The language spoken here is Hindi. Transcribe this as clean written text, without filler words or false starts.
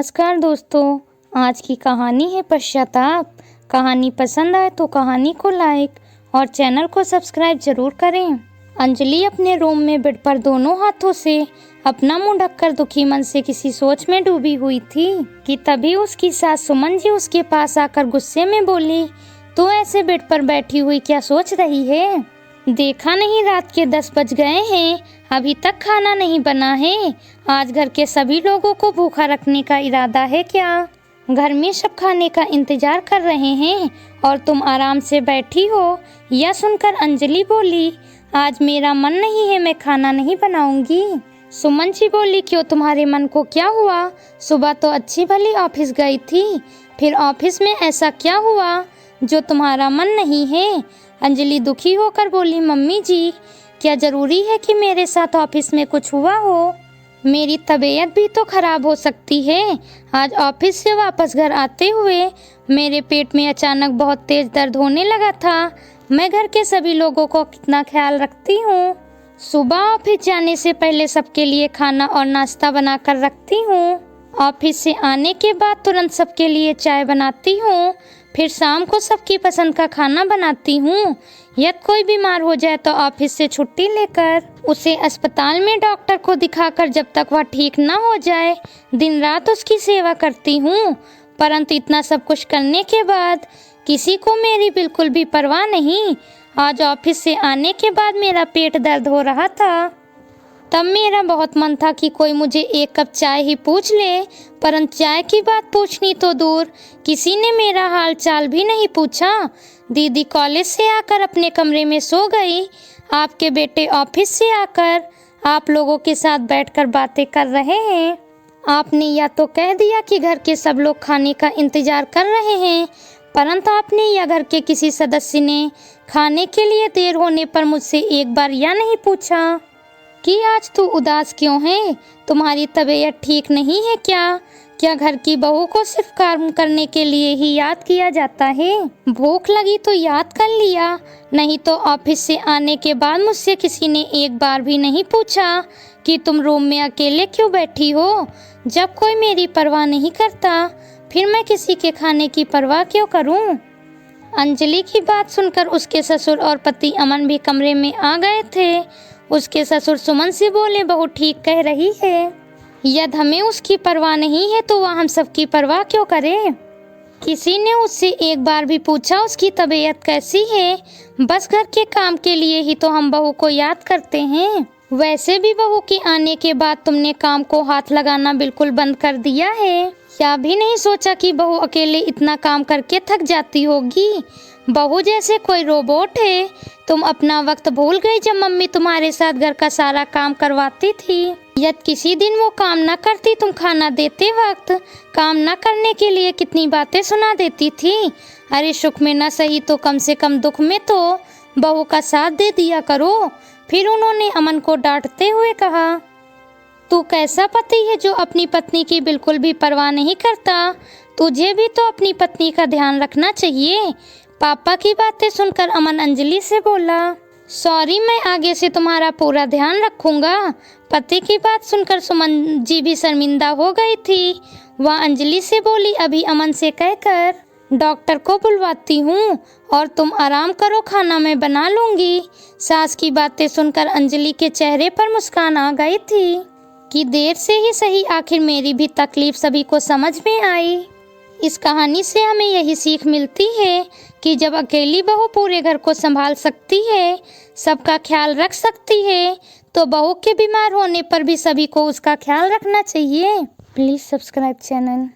नमस्कार दोस्तों, आज की कहानी है पश्चाताप। कहानी पसंद आए तो कहानी को लाइक और चैनल को सब्सक्राइब जरूर करें। अंजलि अपने रूम में बेड पर दोनों हाथों से अपना मुंह ढककर दुखी मन से किसी सोच में डूबी हुई थी कि तभी उसकी सास सुमन जी उसके पास आकर गुस्से में बोली, तू ऐसे बेड पर बैठी हुई क्या सोच रही है? देखा नहीं रात के 10 बज गए हैं, अभी तक खाना नहीं बना है। आज घर के सभी लोगों को भूखा रखने का इरादा है क्या? घर में सब खाने का इंतजार कर रहे हैं और तुम आराम से बैठी हो। यह सुनकर अंजलि बोली, आज मेरा मन नहीं है, मैं खाना नहीं बनाऊंगी। सुमन जी बोली, क्यों, तुम्हारे मन को क्या हुआ? सुबह तो अच्छी भली ऑफिस गई थी, फिर ऑफिस में ऐसा क्या हुआ जो तुम्हारा मन नहीं है? अंजलि दुखी होकर बोली, मम्मी जी, क्या जरूरी है कि मेरे साथ ऑफिस में कुछ हुआ हो? मेरी तबीयत भी तो खराब हो सकती है। आज ऑफिस से वापस घर आते हुए मेरे पेट में अचानक बहुत तेज दर्द होने लगा था। मैं घर के सभी लोगों को कितना ख्याल रखती हूँ। सुबह ऑफिस जाने से पहले सबके लिए खाना और नाश्ता बनाकर रखती हूँ। ऑफिस से आने के बाद तुरंत सबके लिए चाय बनाती हूँ। फिर शाम को सबकी पसंद का खाना बनाती हूँ। यदि कोई बीमार हो जाए तो ऑफिस से छुट्टी लेकर उसे अस्पताल में डॉक्टर को दिखाकर जब तक वह ठीक ना हो जाए दिन रात उसकी सेवा करती हूँ। परंतु इतना सब कुछ करने के बाद किसी को मेरी बिल्कुल भी परवाह नहीं। आज ऑफिस से आने के बाद मेरा पेट दर्द हो रहा था। तब मेरा बहुत मन था कि कोई मुझे एक कप चाय ही पूछ ले, परंतु चाय की बात पूछनी तो दूर, किसी ने मेरा हाल चाल भी नहीं पूछा। दीदी कॉलेज से आकर अपने कमरे में सो गई। आपके बेटे ऑफिस से आकर आप लोगों के साथ बैठकर बातें कर रहे हैं। आपने या तो कह दिया कि घर के सब लोग खाने का इंतजार कर रहे हैं, परंतु आपने या घर के किसी सदस्य ने खाने के लिए देर होने पर मुझसे एक बार या नहीं पूछा कि आज तू उदास क्यों है? तुम्हारी तबीयत ठीक नहीं है क्या? क्या घर की बहू को सिर्फ काम करने के लिए ही याद किया जाता है? भूख लगी तो याद कर लिया, नहीं तो ऑफिस से आने के बाद मुझसे किसी ने एक बार भी नहीं पूछा कि तुम रूम में अकेले क्यों बैठी हो। जब कोई मेरी परवाह नहीं करता, फिर मैं किसी के खाने की परवाह क्यों करूं? अंजलि की बात सुनकर उसके ससुर और पति अमन भी कमरे में आ गए थे। उसके ससुर सुमन से बोले, बहू ठीक कह रही है। यदि हमें उसकी परवाह नहीं है तो वह हम सबकी परवाह क्यों करे? किसी ने उससे एक बार भी पूछा उसकी तबीयत कैसी है? बस घर के काम के लिए ही तो हम बहू को याद करते हैं। वैसे भी बहू के आने के बाद तुमने काम को हाथ लगाना बिल्कुल बंद कर दिया है। या भी नहीं सोचा कि बहू अकेले इतना काम करके थक जाती होगी। बहू जैसे कोई रोबोट है। तुम अपना वक्त भूल गई जब मम्मी तुम्हारे साथ घर का सारा काम करवाती थी। यदि किसी दिन वो काम न करती, तुम खाना देते वक्त काम न करने के लिए कितनी बातें सुना देती थी। अरे सुख में न सही तो कम से कम दुख में तो बहू का साथ दे दिया करो। फिर उन्होंने अमन को डांटते हुए कहा, तू कैसा पति है जो अपनी पत्नी की बिल्कुल भी परवाह नहीं करता? तुझे भी तो अपनी पत्नी का ध्यान रखना चाहिए। पापा की बातें सुनकर अमन अंजलि से बोला, सॉरी, मैं आगे से तुम्हारा पूरा ध्यान रखूंगा। पति की बात सुनकर सुमन जी भी शर्मिंदा हो गई थी। वह अंजलि से बोली, अभी अमन से कहकर डॉक्टर को बुलवाती हूँ और तुम आराम करो, खाना मैं बना लूंगी। सास की बातें सुनकर अंजलि के चेहरे पर मुस्कान आ गई थी कि देर से ही सही, आखिर मेरी भी तकलीफ सभी को समझ में आई। इस कहानी से हमें यही सीख मिलती है कि जब अकेली बहू पूरे घर को संभाल सकती है, सबका ख्याल रख सकती है, तो बहू के बीमार होने पर भी सभी को उसका ख्याल रखना चाहिए। Please subscribe channel.